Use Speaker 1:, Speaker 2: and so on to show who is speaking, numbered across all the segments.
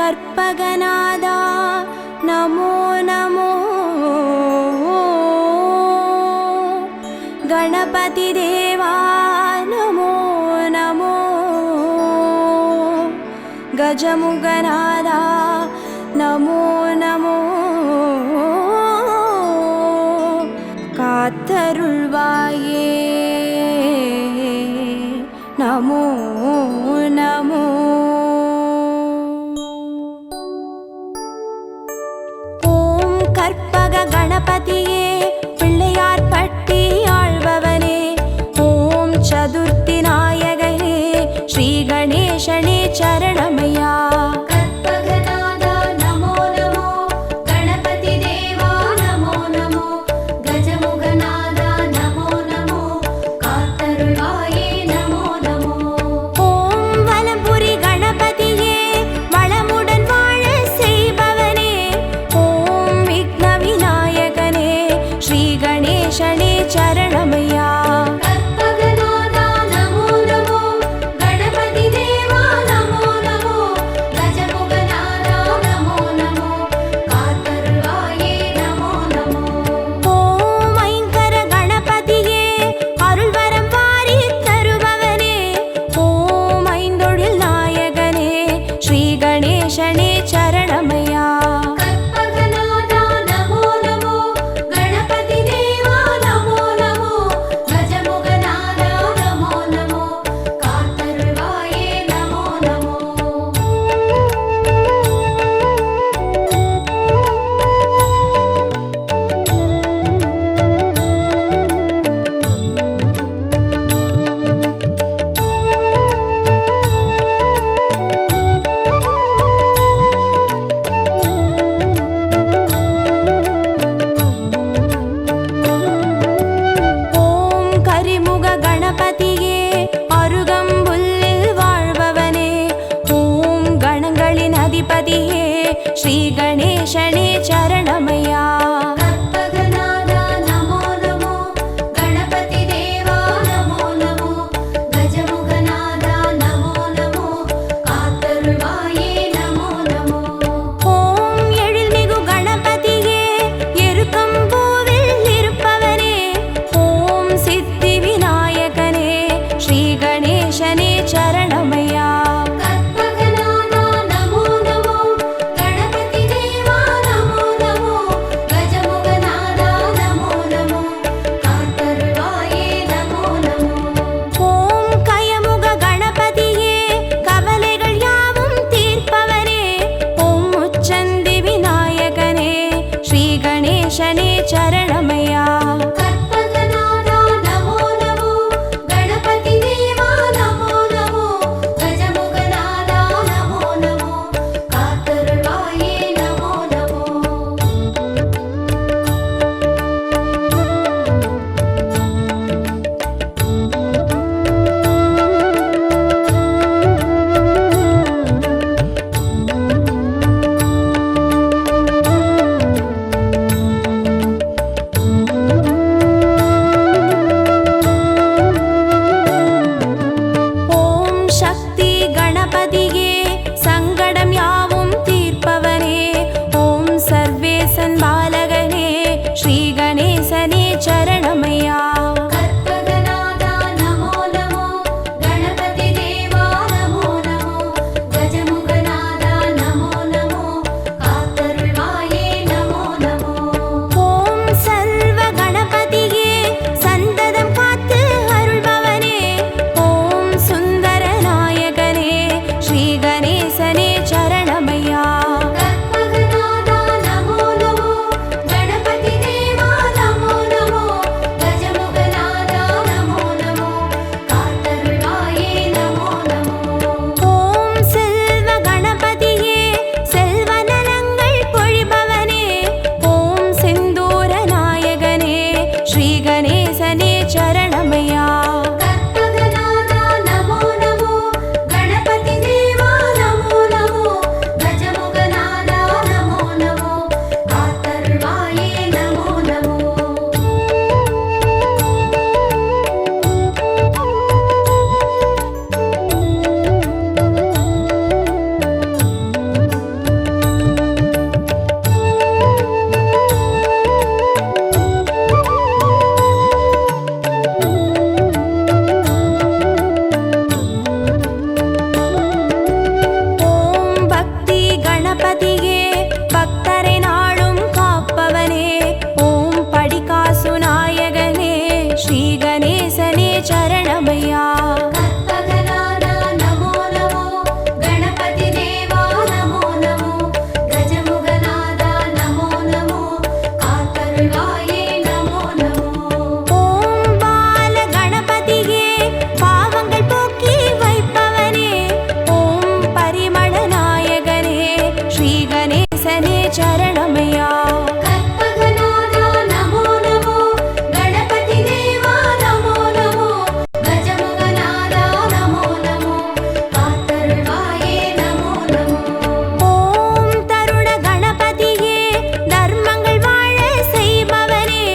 Speaker 1: கற்பகநாதா நமோ நமோ. गणपति देवा नमो नमो. गजमुगनादा नमो नमो. कात्तरुள்வாயே नमो नमो. ஓம் கற்பக கணபதியே பிள்ளையார் பட்டி ஆழ்பவனே. ஓம் சதுர்த்தி நாயகனே ஸ்ரீ கணேசனே சரணமையா.
Speaker 2: கற்பகநாதா நமோ நமோ. கணபதி தேவா நமோ நமோ. கஜமுகநாதா நமோ நமோ. காத்தருள்வாயே நமோ நமோ.
Speaker 1: ஓம் வலம்புரி கணபதியே வளமுடன் வாழ செய்பவனே. ஓம் விக்ன விநாயகனே ஸ்ரீ கணேசனே சரணமையா.
Speaker 2: கற்பகநாதா நமோ நமோ. கணபதி தேவா நமோ நமோ. கஜமுகநாதா நமோ நமோ. காத்தருள்வாயே நமோ நமோ.
Speaker 1: ஓம் ஐங்கர கணபதியே அருள்வரம் வாரி தருபவனே. ஓம் ஐந்தொழில் நாயகனே ஸ்ரீ கணேசனே சரணமையா.
Speaker 2: கற்பகநாதா நமோ நமோ. கணபதி தேவா நமோ நமோ. கஜமுகநாதா நமோ நமோ. காத்தருள்வாயே நமோ நமோ.
Speaker 1: ஓம் கரிமுக கணபதியே அருகம்புல்லில் வாழ்பவனே. ஓம் கணங்களின் அதிபதியே ஸ்ரீ கணேசனே சரணமையா.
Speaker 2: கற்பகநாதா நமோ நமோ. கணபதி தேவா நமோ நமோ. கஜமுகநாதா நமோ நமோ. காத்தருள்வாயே நமோ நமோ.
Speaker 1: ஓம் எழில்மிகு கணபதியே எருக்கம்பூவில் இருப்பவனே. ஓம் சித்தி விநாயகனே ஸ்ரீ கணேசனே சரணமையா.
Speaker 2: கற்பகநாதா நமோ நமோ. கணபதி தேவா நமோ நமோ. கஜமுகநாதா நமோ நமோ. காத்தருள்வாயே நமோ நமோ.
Speaker 1: ஓம் கயமுக கணபதியே கவலைகள் யாவும் தீர்ப்பவனே. ஓம் முச்சந்தி விநாயகனே ஸ்ரீ கணேசனே சரணமையா.
Speaker 2: கற்பகநாதா நமோ நமோ. கணபதி தேவா நமோ நமோ. கஜமுகநாதா நமோ நமோ. காத்தருள்வாயே நமோ நமோ.
Speaker 1: ஓம் சக்தி கணபதியே சங்கடம் யாவும் தீர்ப்பவனே. ஓம் சர்வேசன் பாலகனே ஸ்ரீ கணேசனே சரணமையா.
Speaker 2: கற்பகநாதா நமோ நமோ. கணபதி தேவா நமோ நமோ. கஜமுகநாதா நமோ நமோ. காத்தருள்வாயே நமோ நமோ.
Speaker 1: ஓம் சர்வ கணபதியே சந்ததம் காத்து அருள்பவனே. ஓம் சுந்தர நாயகனே ஸ்ரீ சரணமையா.
Speaker 2: கற்பகநாதா நமோ நமோ, கணபதி தேவா நமோ நமோ, கஜமுகநாதா நமோ நமோ, காத்தருள்வாயே நமோ நமோ.
Speaker 1: ஓம் தருண கணபதியே தர்மங்கள் வாழ செய்பவனே,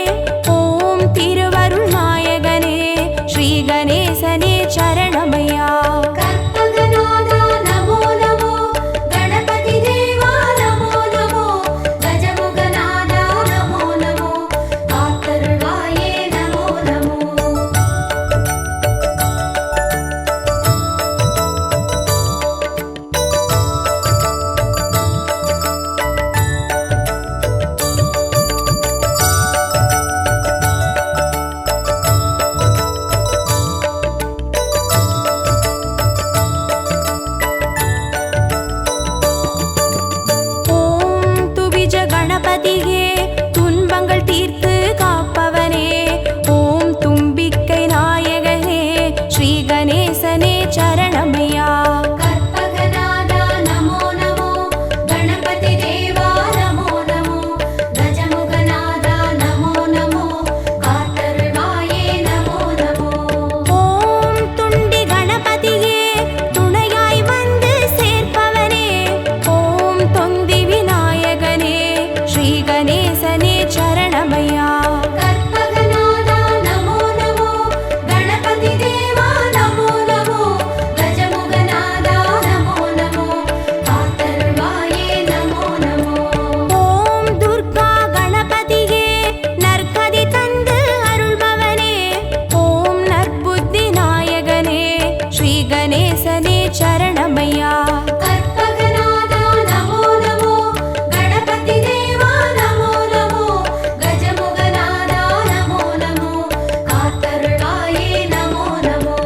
Speaker 1: ஓம் திருவருள் நாயகனே ஸ்ரீ கணேசனே சரணமையா.
Speaker 2: கற்பகநாதா நமோ நமோ, கணபதி தேவா நமோ நமோ, கஜமுகநாதா நமோ நமோ, காத்தருள்வாயே நமோ நமோ.
Speaker 1: ஓம் துவிஜ கணபதியே துன்பங்கள் தீர்த்து காப்பவனே, ஓம் தும்பிக்கை நாயகனே ஸ்ரீ கணேசனே சரணமையா.
Speaker 2: கற்பகநாதா நமோ நமோ, கணபதி தேவா நமோ நமோ, கஜமுகநாதா நமோ நமோ, காத்தருள்வாயே நமோ நமோ.
Speaker 1: ஓம் துண்டி கணபதியே துணையாய் வந்து சேர்ப்பவனே, ஓம் தொந்தி விநாயகனே ஸ்ரீ கணேசனே சரணமையா.
Speaker 2: கற்பகநாதா நமோ நமோ, கணபதி தேவா நமோ நமோ, கஜமுகநாதா நமோ நமோ, காத்தருள்வாயே நமோ நமோ.
Speaker 1: ஓம் துர்கா கணபதியே நற்கதி தந்து அருள்பவனே, ஓம் நற்புத்தி நாயகனே ஸ்ரீ கணேசனே சரணமையா.
Speaker 2: கற்பகநாதா நமோ நமோ, கணபதி தேவா நமோ நமோ, கஜமுகநாதா நமோ நமோ, காத்தருள்வாயே நமோ நமோ.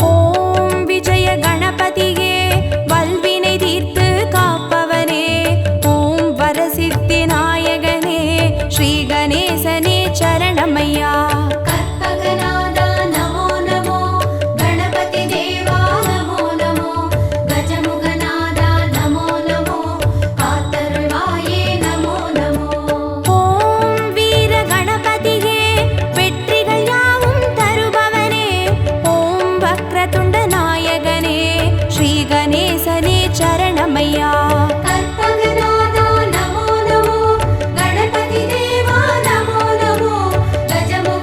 Speaker 1: ஓம் விஜய கணபதியே வல்வினை தீர்த்து காப்பவனே, ஓம் வரசித்தி நாயகனே ஸ்ரீ கணேசனே சரணமையா.
Speaker 2: கற்பகநாதா நமோ நமோ, கணபதி தேவா நமோ நமோ, கஜமுகநாதா நமோ நமோ, காத்தருள்வாயே நமோ நமோ.
Speaker 1: ஓம் வீர கணபதியே வெற்றிகள் யாவும் தருபவனே, ஓம் வக்ரதுண்ட நாயகனே ஸ்ரீ கணேசனே சரணமையா.
Speaker 2: கற்பகநாதா நமோ நமோ, கணபதி தேவா நமோ நமோ, கஜமுகநாதா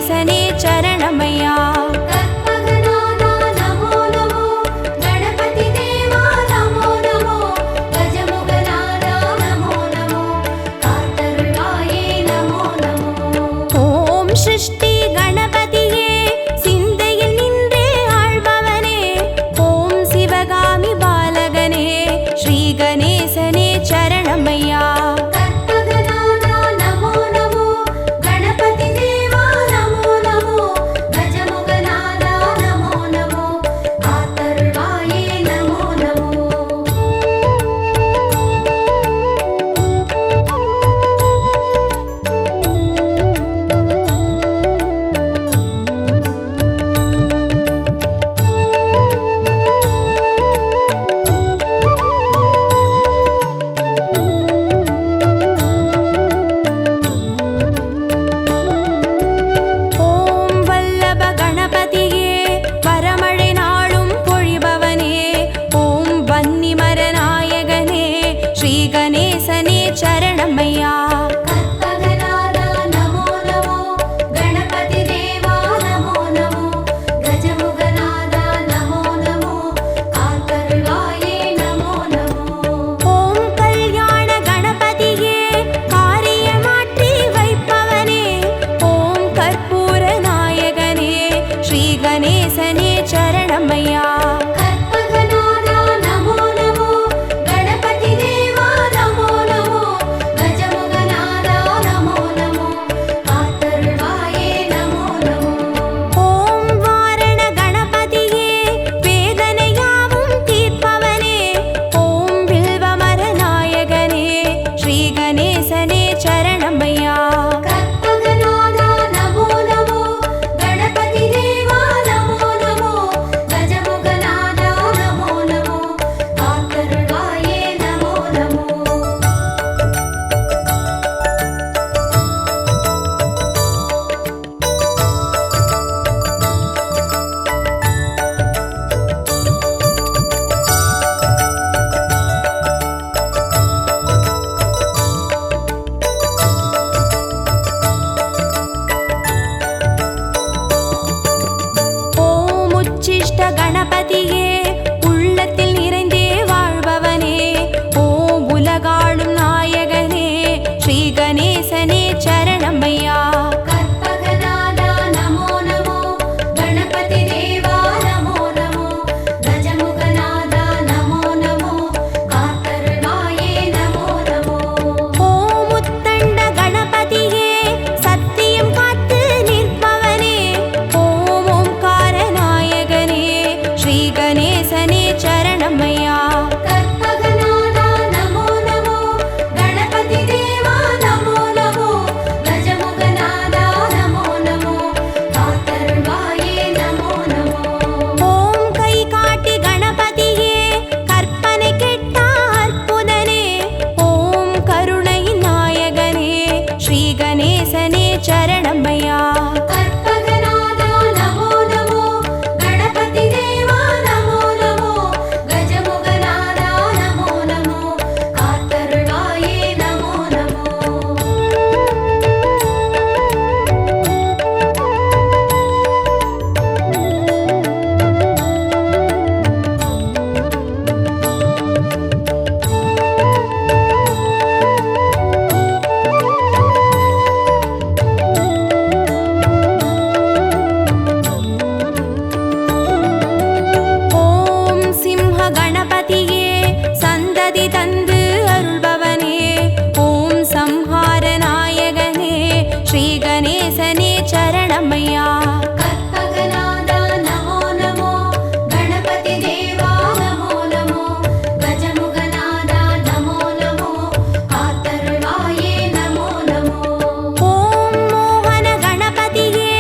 Speaker 1: கணேசனே சரணமையா.
Speaker 2: கற்பகநாதா நமோ நமோ கணபதி தேவா நமோ நமோ கஜமுகநாதா நமோ நமோ காத்தருள்வாயே நமோ நமோ.
Speaker 1: ஓம் சிருஷ்டி கணபதியே சிந்தையில் நின்றே ஆழ்பவனே ஓம் சிவகாமி பாலகனே ஸ்ரீ கணேசனே சரணமையா.
Speaker 2: கற்பகநாதா நமோ நமோ கணபதி தேவா நமோ நமோ கஜமுகநாதா நமோ நமோ காத்தருள்வாயே நமோ நமோ.
Speaker 1: ஓம் வல்லப கணபதியே வரமழை நாளும் பொழிபவனே ஓம் வன்னிமர நாயகனே ஸ்ரீ கணேசனே சரணமையா.
Speaker 2: கற்பகநாதா நமோ நமோ கணபதி தேவா நமோ நமோ கஜமுகநாதா நமோ நமோ காத்தருள்வாயே நமோ நமோ.
Speaker 1: ஓம் கல்யாண கணபதியே காரியமாற்றி வைப்பவனே ஓம் கற்பூர நாயகனே ஸ்ரீ கணேசனே சரணமையா.
Speaker 2: கற்பகநாதா நமோ நமோ கணபதி தேவா நமோ நமோ கஜமுகநாதா நமோ நமோ காத்தருள்வாயே நமோ நமோ.
Speaker 1: ஓம் வாரண கணபதியே வேதனையாவும் தீர்ப்பவனே ஓம் வில்வமர நாயகனே ஸ்ரீ கணேசனே சரணமையா.
Speaker 2: கற்பகநாதா நமோ நமோ கணபதி தேவா நமோ நமோ கஜமுகநாதா நமோ நமோ காத்தருள்வாயே நமோ நமோ.
Speaker 1: ஓம் உச்சிஷ்ட கணபதியே உள்ளத்தில் நிறைந்தே வாழ்பவனே ஓம் உலகாளும் நாயகனே ஸ்ரீ கணேசனே சரணமையா.
Speaker 2: கற்பகநாதா நமோ நமோ கணபதி தேவா நமோ நமோ கஜமுகநாதா நமோ நமோ காத்தருள்வாயே நமோ நமோ.
Speaker 1: ஓம் உத்தண்ட கணபதியே சத்தியம் காத்து நிற்பவனே ஓம் ஓம்கார நாயகனே ஸ்ரீ கணேசனே சரணமையா.
Speaker 2: கற்பகநாதா நமோ நமோ கணபதி தேவா நமோ நமோ கஜமுகநாதா நமோ நமோ காத்தருள்வாயே நமோ நமோ.
Speaker 1: ஓம் கை காட்டி கணபதியே கற்பனை கெட்ட அற்புதனே ஓம் கருணை நாயகனே ஸ்ரீ கணேசனே சரணமையா.
Speaker 2: கற்பகநாதா நமோ நமோ கணபதி தேவா நமோ நமோ கஜமுகநாதா நமோ நமோ காத்தருள்வாயே நமோ நமோ.
Speaker 1: ஓம் சிம்ஹ கணபதியே சந்ததி தந்து அருள்பவனே ஓம் சம்ஹார நாயகனே ஸ்ரீ கணேசனே சரணமையா.
Speaker 2: கற்பகநாதா நமோ நமோ கணபதி தேவா நமோ நமோ கஜமுகநாதா நமோ நமோ காத்தருள்வாயே நமோ நமோ.
Speaker 1: ஓம் மோகன கணபதியே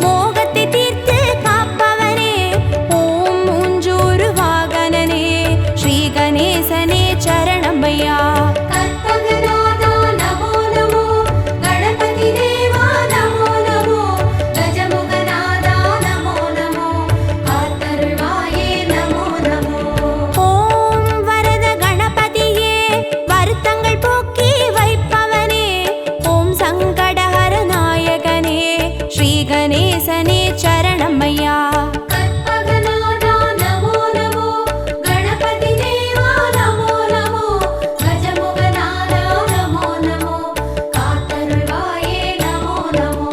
Speaker 1: மோகத்தை தீர்த்து காப்பவனே ஓம் மூஞ்சூறு வாகனனே ஸ்ரீ கணேசனே சரணமையா.
Speaker 2: கற்பகநாதா நமோ நமோ கணபதி தேவா நமோ நமோ கஜமுக
Speaker 1: நேசனே சரணம் ஐயா.
Speaker 2: கற்பகநாதா நமோ நமோ கணபதி தேவா நமோ நமோ கஜமுகநாதா நமோ நமோ காத்தருள்வாயே நமோ நமோ.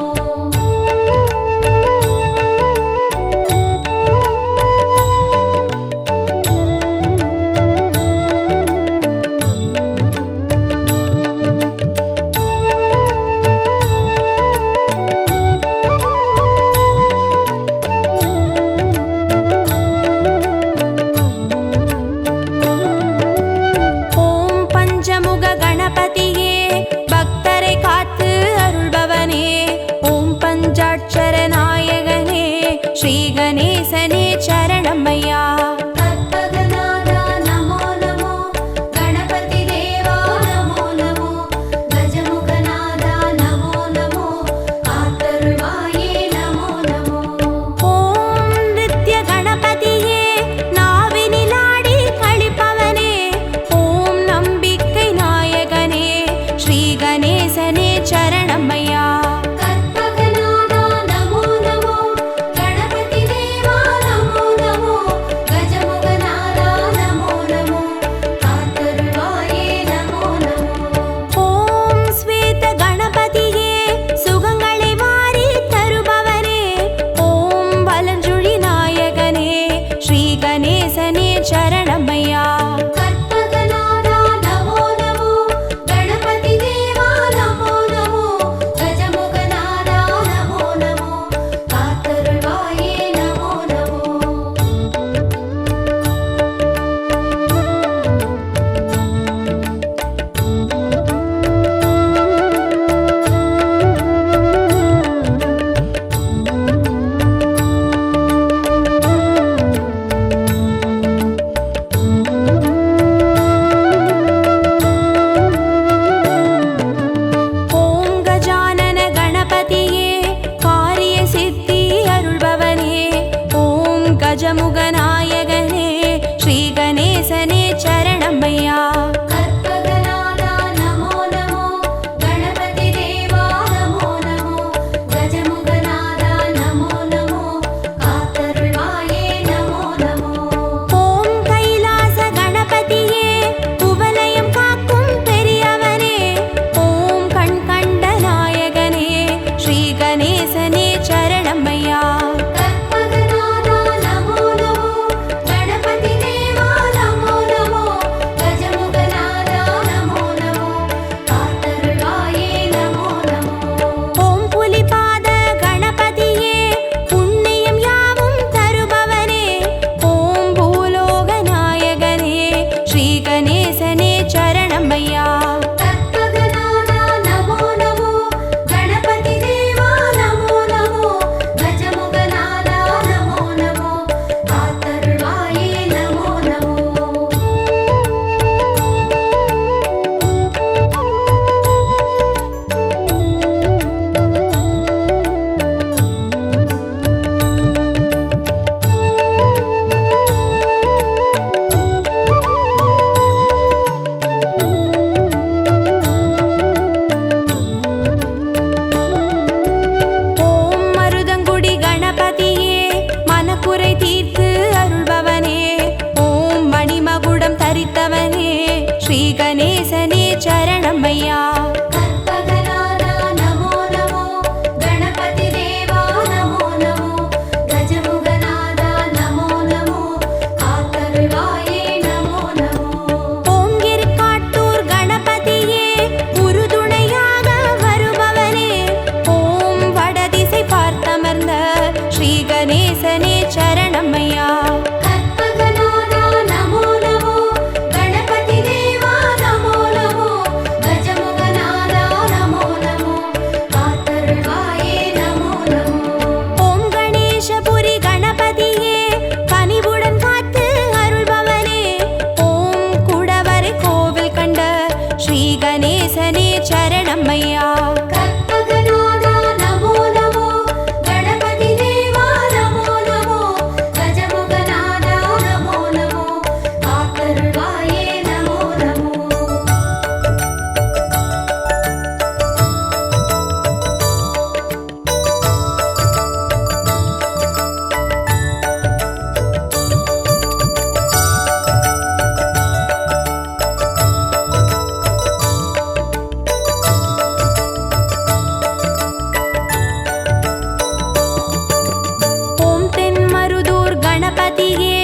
Speaker 1: கணபதியே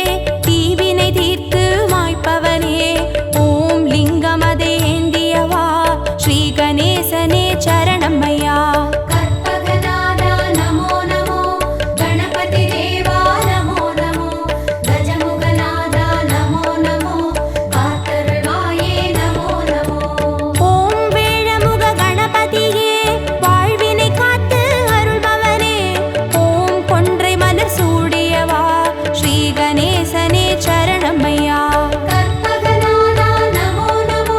Speaker 1: தீவினை தீர்த்து மாய்ப்பவனே ஓம் லிங்கமதை ஏந்தியவா ஸ்ரீ கணேசனே சரணம்மையா
Speaker 2: கற்பகநாதா நமோ நமோ கணபதி தேவா நமோ நமோ கஜமுகநாதா நமோ நமோ காத்தருள்வாயே நமோ நமோ
Speaker 1: ஓம் வேழமுக கணபதியே வாழ்வினை காத்து அருள்பவனே ஓம் கொன்றை மலர் சூடியவா ஸ்ரீ கணேசனே சரணம்மையா
Speaker 2: கற்பகநாதா நமோ நமோ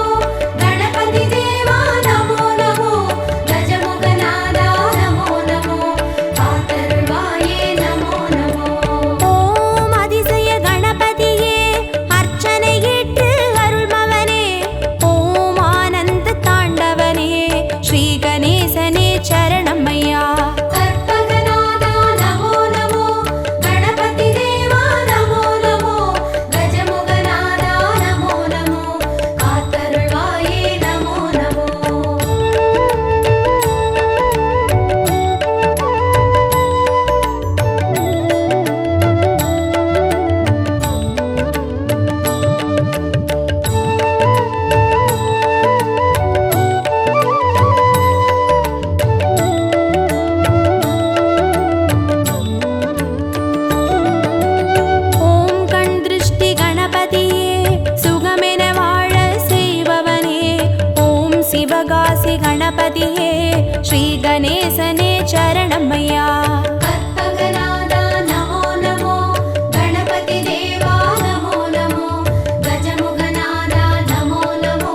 Speaker 2: கணபதி தேவா நமோ நமோ கஜமுகநாதா நமோ நமோ காத்தருள்வாயே நமோ நமோ
Speaker 1: ஓம் அதிசய கணபதியே அர்ச்சனை ஏற்று அருள்பவனே ஓம் ஆனந்த தாண்டவனே ஸ்ரீ கணேசனே சரணம்மையா
Speaker 2: கற்பகநாதா நமோ நமோ கணபதி தேவா நமோ நமோ கஜமுகநாதா நமோ நமோ காத்தருள்வாயே நமோ நமோ
Speaker 1: ஓம் கண் திருஷ்டி கணபதியே சுகமென வாழ செய்பவனே ஓம் சிவகாசி கணபதியே ஸ்ரீ கணேசனே சரணம்மையா
Speaker 2: கற்பகநாதா நமோ நமோ கணபதி தேவா நமோ நமோ கஜமுகநாதா நமோ நமோ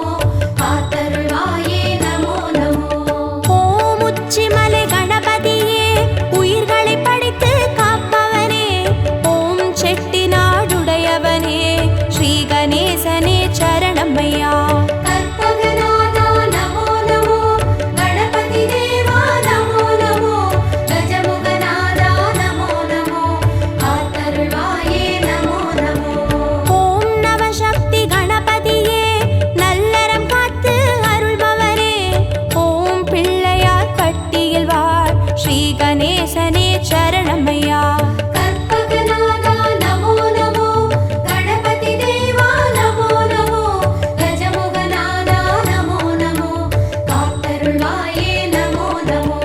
Speaker 2: காத்தருள்வாயே நமோ நமோ
Speaker 1: ஓம் உச்சிமலை கணபதியே உயிர்களை படைத்து காப்பவனே ஓம் செட்டிநாடுடையவனே ஸ்ரீ கணேசனே சரணம்மையா
Speaker 2: கற்பகநாதா நமோ நமோ கணபதி தேவா நமோ நமோ கஜமுகநாதா நமோ நமோ காத்தருள்வாயே நமோ நமோ
Speaker 1: ஓம் நவசக்தி கணபதியே நல்லறம் காத்து அருள்பவரே ஓம் பிள்ளையார் பட்டியில் வாழ் ஸ்ரீ கணேசனே சரணம்மையா
Speaker 2: கற்பகநாதா நமோ நமோ கணபதி தேவா நமோ நமோ கஜமுகநாதா நமோ நமோ காத்தருள்வாயே நமோ நமோ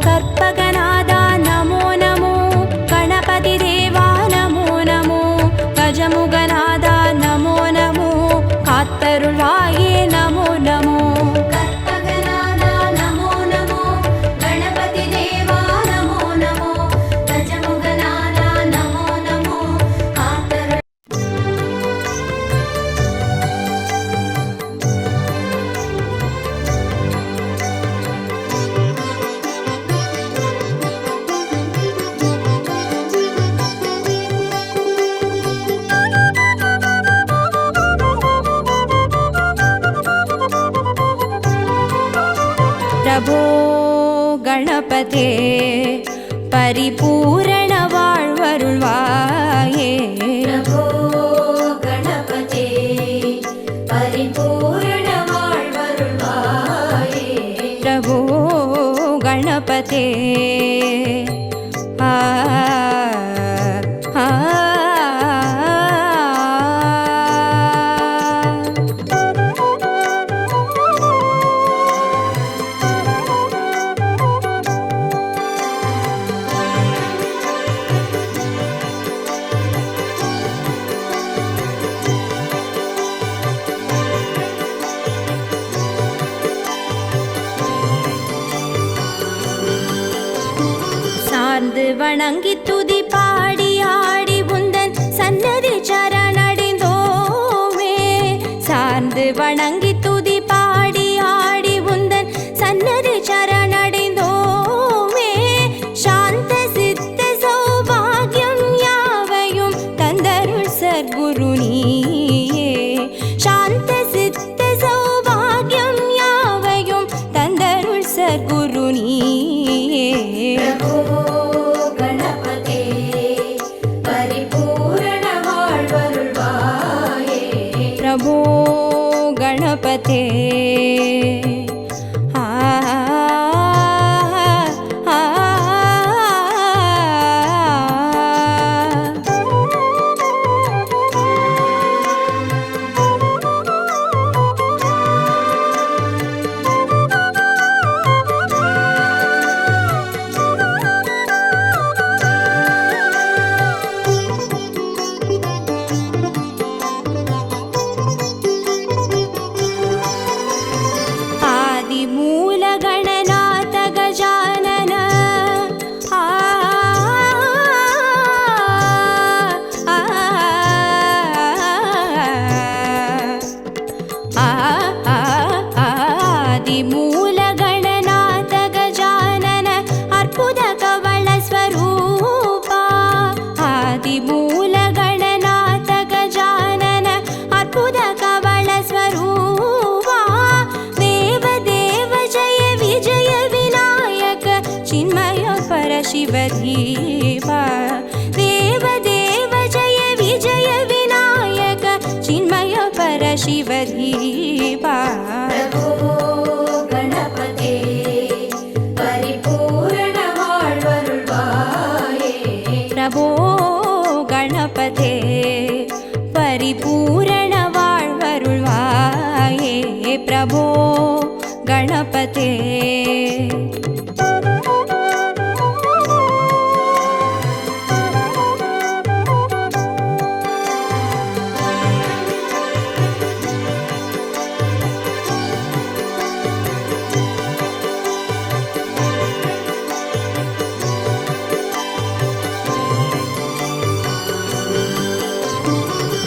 Speaker 1: கற்பகநாதா நமோ நமோ கணபதி தேவா நமோ நமோ கஜமுகநாதா நமோ நமோ காத்தருள்வாயே நமோ நமோ
Speaker 2: கற்பகநாதா நமோ நமோ கணபதி தேவா நமோ நமோ கஜமுகநாதா நமோ நமோ காத்தருள்
Speaker 1: பிரபோ கணபதே பரிபூரண வாழ்வருள்வாயே
Speaker 2: பிரபோ கணபதே பரிபூரண வாழ்வருள்வாயே
Speaker 1: பிரபோ கணபதே ஆ ஆ சார்ந்து வணங்கி துதி பாடி ஆடி உந்தன் சன்னதி சரணடைந்தோமே சார்ந்து வணங்கி துதி பாடி ஆடி உந்தன் சன்னதி சரணடைந்தோமே சாந்த சித்த சௌபாகியம் யாவையும் தந்தருள் சர்க்குரு நீயே சாந்த சித்த சௌபாகியம் யாவையும் தந்தருள் சர்க்குரு நீயே
Speaker 2: பிரபோ கணபதே
Speaker 1: शिवदीपा देव देव जय विजय विनायक चिन्मय परशिवदीपा
Speaker 2: प्रभो गणपते परिपूर्ण வாழ்வருள்வாயே
Speaker 1: प्रभो गणपते परिपूर्ण வாழ்வருள்வாயே प्रभो गणपते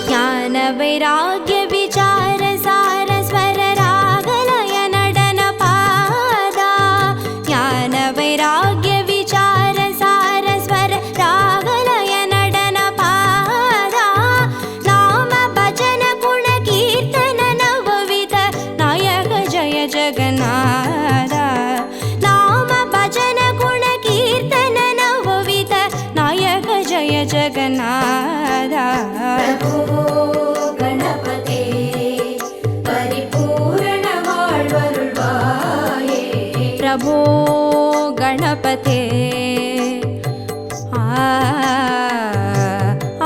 Speaker 1: ज्ञान वैराग्य विचार सार स्वर रागलय नडन पादा ज्ञान वैराग्य विचार सार स्वर रागलय नडन पादा नाम भजन गुण कीर्तन नवविध नायक जय जगन्नाथ नाम भजन गुण कीर्तन नवविध नायक जय जगन्नाथ
Speaker 2: प्रभो गणपते परिपूर्ण வாழ்வருள்வாயே
Speaker 1: प्रभो गणपते आ आ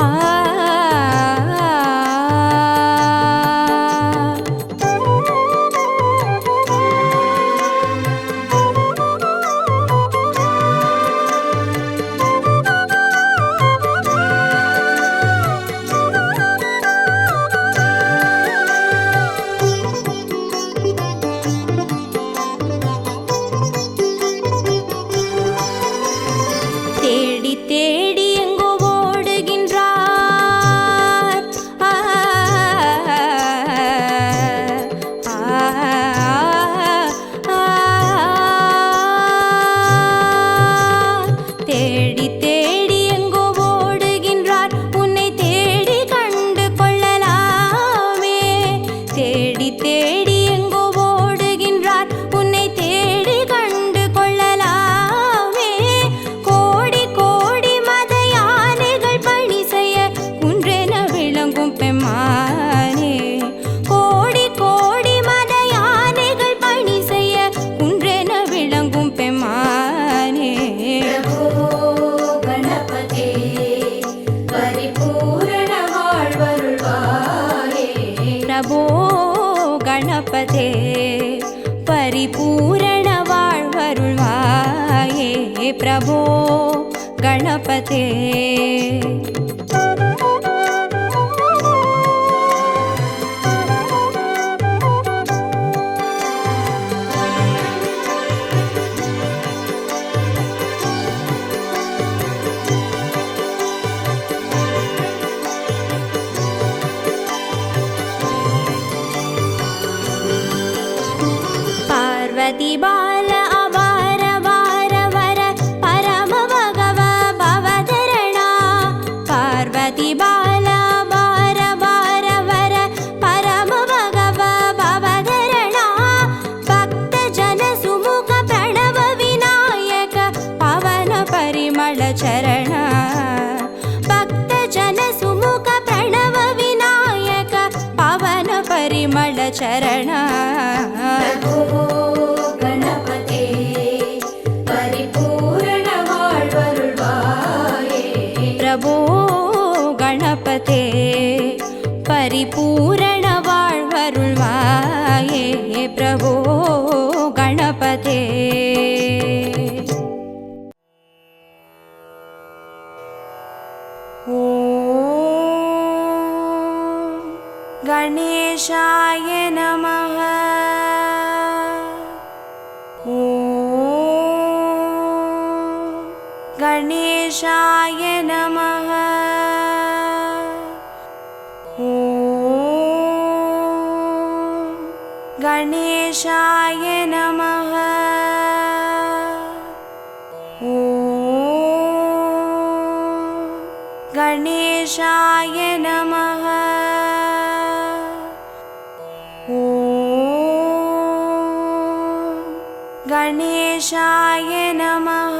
Speaker 1: தேடி தேடி எங்கோ ஓடுகின்றார் தேடி தேடி எங்கோ ஓடுகின்றார் உன்னை தேடி கண்டு கொள்ளலாமே தேடி தேடி எங்கோ ஓடுகின்றார் உன்னை தேடி கண்டு கொள்ளலாமே கோடி கோடி மத யானைகள் பணி செய்ய குன்றென விளங்கும் பெம்மானே கோடி கோடி மத யானைகள் பணி செய்ய குன்றென விளங்கும் பெம்மானே
Speaker 2: प्रभो गणपते परिपूर्ण வாழ்வருள்வாயே
Speaker 1: प्रभो गणपते परिपूर्ण வாழ்வருள்வாயே प्रभो गणपते पार्वती बाल अवार वार वर परम भगव भवधरणा पार्वती बाल अवार वार वर परम भगव भवधरणा भक्त जन सुमुख प्रणव विनायक पवन परिमल चरण भक्त जन सुमुख प्रणव विनायक पवन परिमल चरण
Speaker 2: प्रभो गणपते परिपूर्ण வாழ்வருள்வாயே
Speaker 1: प्रभो गणपते परिपूर्ण வாழ்வருள்வாயே प्रभो गणपते ॐ गणेशाय नमः ॐ गणेशाय नमः ॐ गणेशाय नमः ॐ गणेशाय नमः ॐ गणेशाय नमः